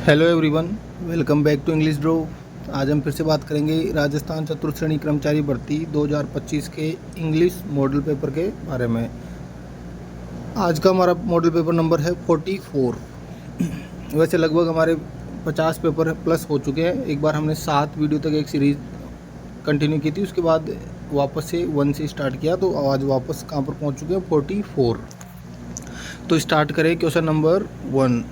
Hello everyone, welcome back to English draw. आज हम फिर से बात करेंगे राजस्थान चतुर्थ श्रेणी कर्मचारी भर्ती 2025 के इंग्लिश मॉडल पेपर के बारे में। आज का हमारा मॉडल पेपर नंबर है 44। वैसे लगभग हमारे 50 पेपर प्लस हो चुके हैं। एक बार हमने 7 वीडियो तक एक सीरीज़ कंटिन्यू की थी, उसके बाद वापस से 1 से स्टार्ट किया, तो आज वापस कहाँ पर पहुँच चुके हैं 44। तो स्टार्ट करें क्वेश्चन नंबर 1।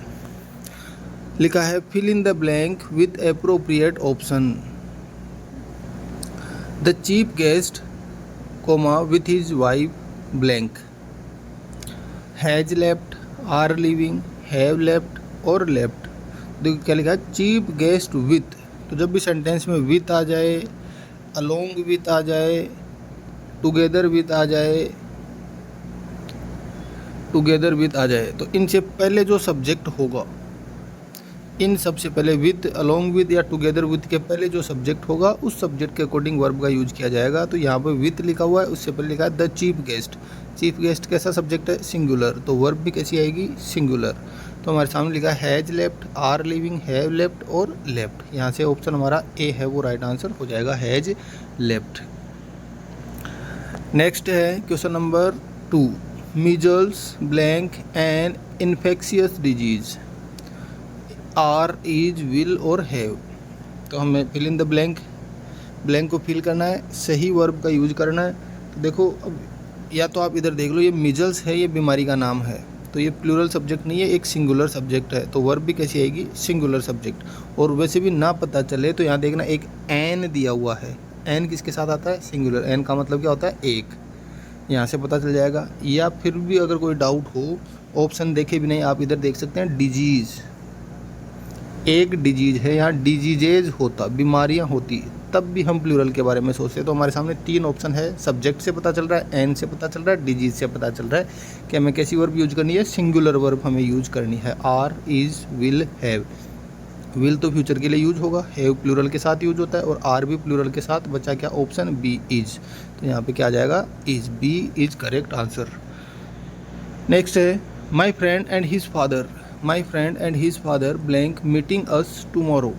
लिखा है fill in the blank with appropriate option. The chief guest comma with his wife blank has left, are living, have left और लेफ्ट। देखो क्या लिखा है, चीफ गेस्ट विथ। तो जब भी सेंटेंस में विथ आ जाए, अलोंग विथ आ जाए, टुगेदर विथ आ जाए, टुगेदर विथ आ जाए, तो इनसे पहले जो सब्जेक्ट होगा, इन सबसे पहले विथ, अलोंग विथ या टुगेदर विथ के पहले जो सब्जेक्ट होगा उस सब्जेक्ट के अकॉर्डिंग वर्ब का यूज किया जाएगा। तो यहाँ पर विथ लिखा हुआ है, उससे पहले लिखा है the chief guest. Chief guest कैसा सब्जेक्ट है? सिंगुलर, तो वर्ब भी कैसी आएगी? सिंगुलर। तो हमारे सामने लिखा है has left, are living, have left और लेफ्ट। यहाँ से ऑप्शन हमारा ए है वो राइट आंसर हो जाएगा, हैज लेफ्ट। नेक्स्ट है question number 2। Measles blank and infectious disease are, is, will और हैव। तो हमें fill in the blank, blank को फिल करना है, सही वर्ब का यूज करना है। तो देखो, अब या तो आप इधर देख लो, ये मिजल्स है, ये बीमारी का नाम है, तो ये प्लूरल सब्जेक्ट नहीं है, एक सिंगुलर सब्जेक्ट है, तो वर्ब भी कैसी आएगी? Singular subject. और वैसे भी ना पता चले तो यहाँ देखना एक एन दिया हुआ है। एन किसके साथ आता है? सिंगुलर। एन का मतलब क्या होता है? एक। यहाँ से पता चल जाएगा। या फिर भी अगर कोई डाउट हो, ऑप्शन देखे भी नहीं, आप इधर देख सकते हैं डिजीज़, एक डिजीज है, यहाँ डिजीजेज होता, बीमारियाँ होती, तब भी हम प्लूरल के बारे में सोचते हैं। तो हमारे सामने 3 ऑप्शन है, सब्जेक्ट से पता चल रहा है, एन से पता चल रहा है, डिजीज से पता चल रहा है कि हमें कैसी वर्ब यूज करनी है? सिंगुलर वर्ब हमें यूज करनी है। Are, is, will, have. Will तो फ्यूचर के लिए यूज होगा, हैव प्लूरल के साथ यूज होता है और आर भी प्लूरल के साथ। बचा क्या? Option B, is. तो यहाँ पे क्या आ जाएगा? Is. B is correct answer. Next है my friend and his father, My friend and his father blank meeting us tomorrow.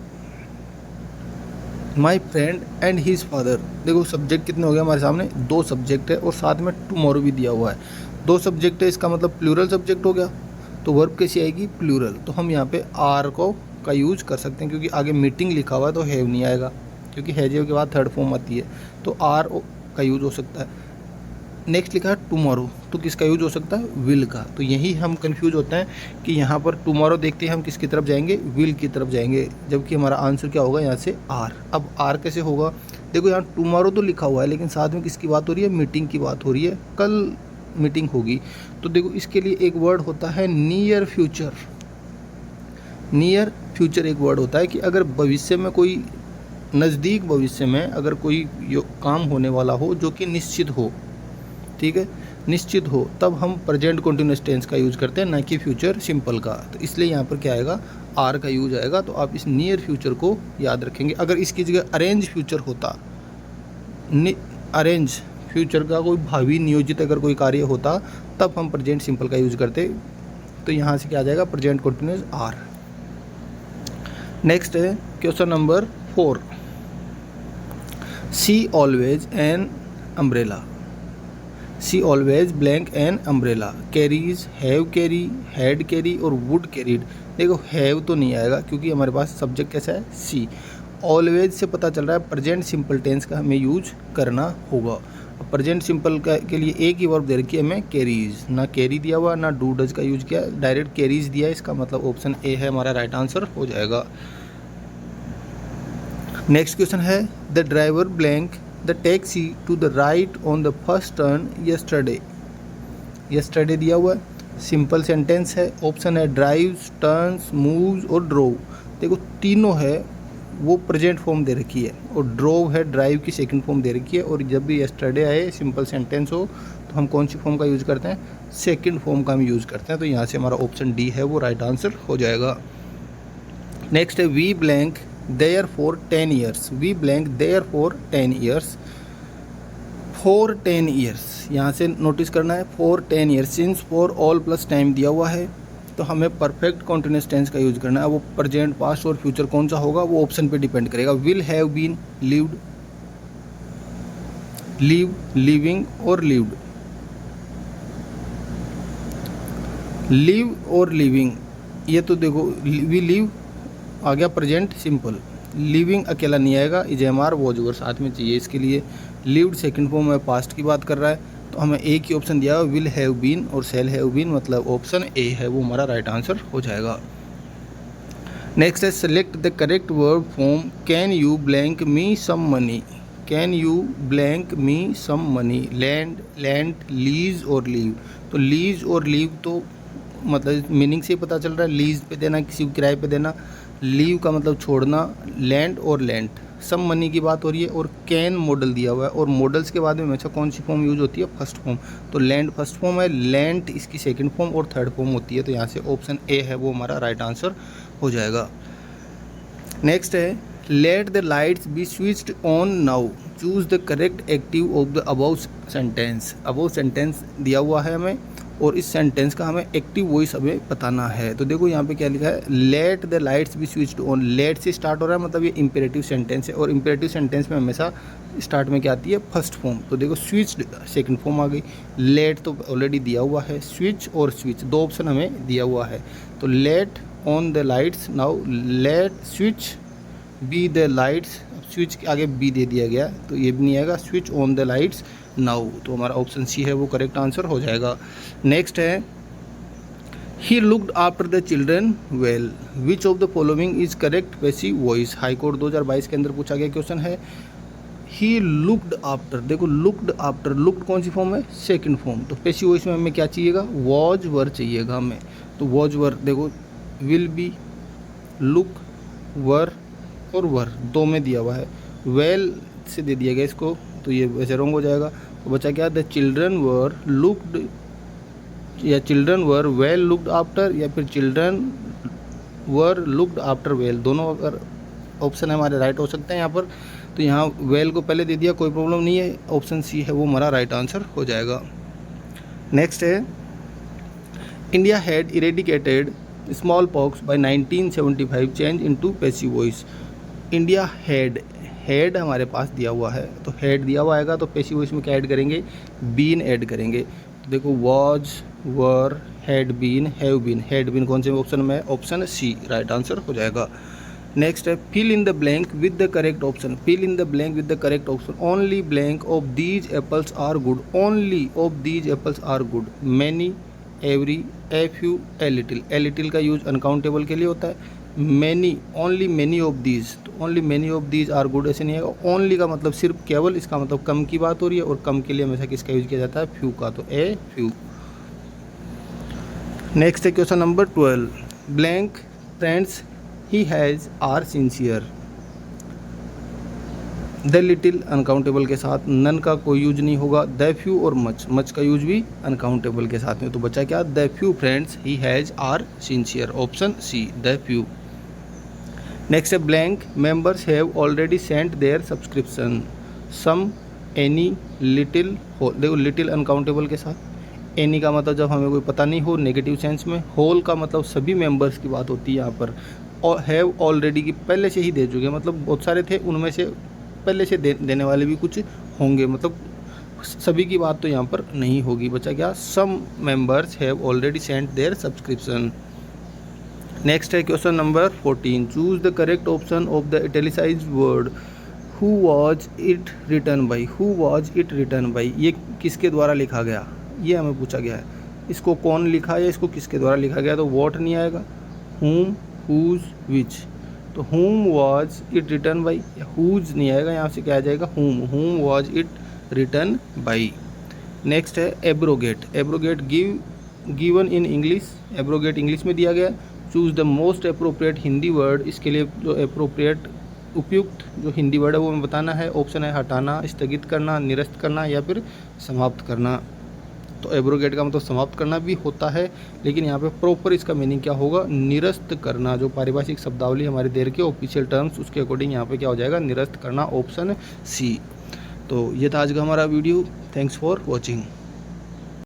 My friend and his father, देखो सब्जेक्ट कितने हो गए हमारे सामने? 2 सब्जेक्ट है और साथ में टुमारो भी दिया हुआ है। 2 सब्जेक्ट है, इसका मतलब प्लूरल सब्जेक्ट हो गया। तो वर्ब कैसी आएगी? प्लूरल। तो हम यहाँ पे आर को का यूज कर सकते हैं, क्योंकि आगे मीटिंग लिखा हुआ है तो हैव नहीं आएगा, क्योंकि हैव के बाद थर्ड फॉर्म आती है, तो आर का यूज हो सकता है। नेक्स्ट लिखा है टुमारो, तो किसका यूज हो सकता है? विल का। तो यही हम कंफ्यूज होते हैं कि यहाँ पर टुमारो देखते हैं हम किसकी तरफ जाएंगे? विल की तरफ जाएंगे, जबकि हमारा आंसर क्या होगा? यहाँ से आर। अब आर कैसे होगा? देखो यहाँ टुमारो तो लिखा हुआ है, लेकिन साथ में किसकी बात हो रही है? मीटिंग की बात हो रही है, कल मीटिंग होगी। तो देखो इसके लिए एक वर्ड होता है नियर फ्यूचर। नियर फ्यूचर एक वर्ड होता है कि अगर भविष्य में कोई, नज़दीक भविष्य में अगर कोई काम होने वाला हो जो कि निश्चित हो, ठीक है, निश्चित हो, तब हम प्रेजेंट कंटिन्यूअस टेंस का यूज़ करते हैं, ना कि फ्यूचर सिंपल का। तो इसलिए यहाँ पर क्या आएगा? आर का यूज आएगा। तो आप इस नियर फ्यूचर को याद रखेंगे। अगर इसकी जगह अरेंज फ्यूचर होता, अरेंज फ्यूचर का कोई भावी नियोजित अगर कोई कार्य होता, तब हम प्रेजेंट सिंपल का यूज करते। तो यहाँ से क्या आ जाएगा? Present continuous are. नेक्स्ट है question number 4। She always an umbrella, she always blank an umbrella, carries, have carry, had carry और वुड कैरीड। देखो हैव तो नहीं आएगा, क्योंकि हमारे पास सब्जेक्ट कैसा है? सी। ऑलवेज से पता चल रहा है प्रेजेंट सिंपल टेंस का हमें यूज करना होगा। प्रेजेंट सिंपल के लिए एक ही वर्ब दे रखी है हमें, कैरीज। ना कैरी दिया हुआ, ना डू डज का यूज किया, डायरेक्ट कैरीज दिया है। इसका मतलब ऑप्शन ए है हमारा राइट आंसर हो जाएगा। नेक्स्ट क्वेश्चन है the driver blank the taxi to the right on the first turn yesterday. Yesterday दिया हुआ है, सिंपल सेंटेंस है। ऑप्शन है ड्राइव्स, टर्न्स, मूव्स और ड्रोव। देखो तीनों है वो प्रेजेंट फॉर्म दे रखी है, और ड्रोव है ड्राइव की सेकंड फॉर्म दे रखी है। और जब भी यस्टरडे आए सिंपल सेंटेंस हो, तो हम कौन सी फॉर्म का यूज़ करते हैं? सेकंड फॉर्म का हम यूज़ करते हैं। तो यहाँ से हमारा ऑप्शन डी है वो राइट आंसर हो जाएगा। नेक्स्ट है we blank there for 10 years, we blank there for 10 years, for 10 years. यहाँ से नोटिस करना है for 10 years, since, for, all plus time दिया हुआ है। तो हमें परफेक्ट कॉन्टिन्यूस टेंस का यूज करना है। वो प्रेजेंट, पास्ट और फ्यूचर कौन सा होगा वो ऑप्शन पे डिपेंड करेगा। Will have been, lived, live, living और लिव्ड। लिव और लिविंग, ये तो देखो वी लिव आ गया प्रेजेंट सिंपल, लिविंग अकेला नहीं आएगा, इजेमार वॉज साथ में चाहिए इसके लिए। लिव्ड सेकंड फॉर्म में पास्ट की बात कर रहा है, तो हमें एक ही ऑप्शन दिया हुआ विल हैव बीन और शैल हैव बीन, मतलब ऑप्शन ए है वो हमारा राइट आंसर हो जाएगा। नेक्स्ट है select the correct verb form can you blank me some money. Can you blank me some money, lend, land, lease और leave. तो लीज और लीव तो मतलब मीनिंग से पता चल रहा है, लीज पे देना, किसी को किराए पे देना। लीव का मतलब छोड़ना, लैंड और लैंड। सम मनी की बात हो रही है और कैन मॉडल दिया हुआ है, और मॉडल्स के बाद में हमेशा कौन सी फॉर्म यूज होती है, फर्स्ट फॉर्म। तो लैंड फर्स्ट फॉर्म है, लैंड इसकी सेकंड फॉर्म और थर्ड फॉर्म होती है, तो यहाँ से ऑप्शन ए है वो हमारा राइट आंसर हो जाएगा। नेक्स्ट है let the lights be switched on now, choose the correct active of the above sentence. Above sentence दिया हुआ है हमें और इस सेंटेंस का हमें एक्टिव वॉइस हमें बताना है। तो देखो यहाँ पे क्या लिखा है, let the lights be switched on. Let से स्टार्ट हो रहा है, मतलब ये इंपेरेटिव सेंटेंस है, और इंपेरेटिव सेंटेंस में हमेशा स्टार्ट में क्या आती है, फर्स्ट फॉर्म। तो देखो स्विच्ड सेकंड फॉर्म आ गई, लेट तो ऑलरेडी दिया हुआ है, स्विच और स्विच दो ऑप्शन हमें दिया हुआ है। तो let on the lights now, let switch be the lights, switch के आगे बी दे दिया गया तो ये भी नहीं आएगा, switch on the lights now. तो हमारा ऑप्शन सी है वो करेक्ट आंसर हो जाएगा। नेक्स्ट है he looked after the children well, which of the following is correct passive voice. High court 2022 के अंदर पूछा गया क्वेश्चन है। ही लुक्ड आफ्टर, देखो लुक्ड आफ्टर, लुक्ड कौन सी फॉर्म है, सेकंड फॉर्म। तो पैसिव वॉइस में हमें क्या चाहिएगा, वॉज वर चाहिएगा हमें। तो वॉज वर देखो विल बी, लुक, वर और वर दो में दिया हुआ है, वेल से दे दिया गया इसको, तो ये वैसे रॉन्ग हो जाएगा। तो बचा क्या, द चिल्ड्रन वर लुक्ड, या children were well looked after, या फिर children were looked after well, दोनों अगर ऑप्शन हमारे राइट हो सकते हैं यहाँ पर। तो यहाँ वेल को पहले दे दिया, कोई प्रॉब्लम नहीं है, ऑप्शन सी है वो हमारा राइट आंसर हो जाएगा। नेक्स्ट है India had eradicated small pox by 1975, change into passive voice. India had, had हमारे पास दिया हुआ है, तो हेड दिया हुआ आएगा, तो पैसिव वॉइस में क्या ऐड करेंगे, बीन ऐड करेंगे। तो देखो was, were, had been, have been. Had been कौन से ऑप्शन में है, ऑप्शन सी राइट आंसर हो जाएगा। नेक्स्ट है fill in the blank with the correct option. Fill in the blank with the correct option, only blank of these apples are good, only of these apples are good, many, every, a few, a little. A little का use uncountable के लिए होता है। Many, only many of these, तो only many of these are good ऐसे नहीं आएगा। Only का मतलब सिर्फ, केवल, इसका मतलब कम की बात हो रही है, और कम के लिए हमेशा किसका यूज किया जाता है, फ्यू का, तो ए फ्यू। नेक्स्ट है question number 12, blank friends he has are sincere. The little uncountable के साथ, नन का कोई यूज नहीं होगा, द फ्यू और मच, मच का यूज भी अनकाउंटेबल के साथ में। तो बचा क्या, the few friends he has are sincere, option C the few. Next है blank members have already sent their subscription, some, any, little, whole. देखो लिटिल अनकाउंटेबल के साथ, एनी का मतलब जब हमें कोई पता नहीं हो नेगेटिव सेंस में, होल का मतलब सभी मेंबर्स की बात होती है यहाँ पर, और हैव ऑलरेडी की पहले से ही दे चुके, मतलब बहुत सारे थे उनमें से पहले से देने वाले भी कुछ होंगे, मतलब सभी की बात तो यहाँ पर नहीं होगी। बचा क्या, some members have already sent their subscription. Next है question number 14, choose the correct option of the italicised word, who was it written by. Who was it written by, ये किसके द्वारा लिखा गया, ये हमें पूछा गया है। इसको कौन लिखा या इसको किसके द्वारा लिखा गया, तो वॉट नहीं आएगा, whom, whose, which। तो whom was it written by, या whose नहीं आएगा, यहाँ से क्या आ जाएगा, whom was it written by। Next है abrogate. Abrogate given in English, abrogate English में दिया गया। Choose the most appropriate Hindi word, इसके लिए जो अप्रोप्रिएट उपयुक्त जो हिंदी वर्ड है वो हमें बताना है। ऑप्शन है हटाना, स्थगित करना, निरस्त करना, या फिर समाप्त करना। तो एब्रोगेट का मतलब समाप्त करना भी होता है, लेकिन यहाँ पे प्रॉपर इसका मीनिंग क्या होगा, निरस्त करना। जो पारिभाषिक शब्दावली हमारे देर के ऑफिशियल टर्म्स, उसके अकॉर्डिंग यहाँ पे क्या हो जाएगा, निरस्त करना, ऑप्शन सी। तो ये था आज का हमारा वीडियो। Thanks for watching.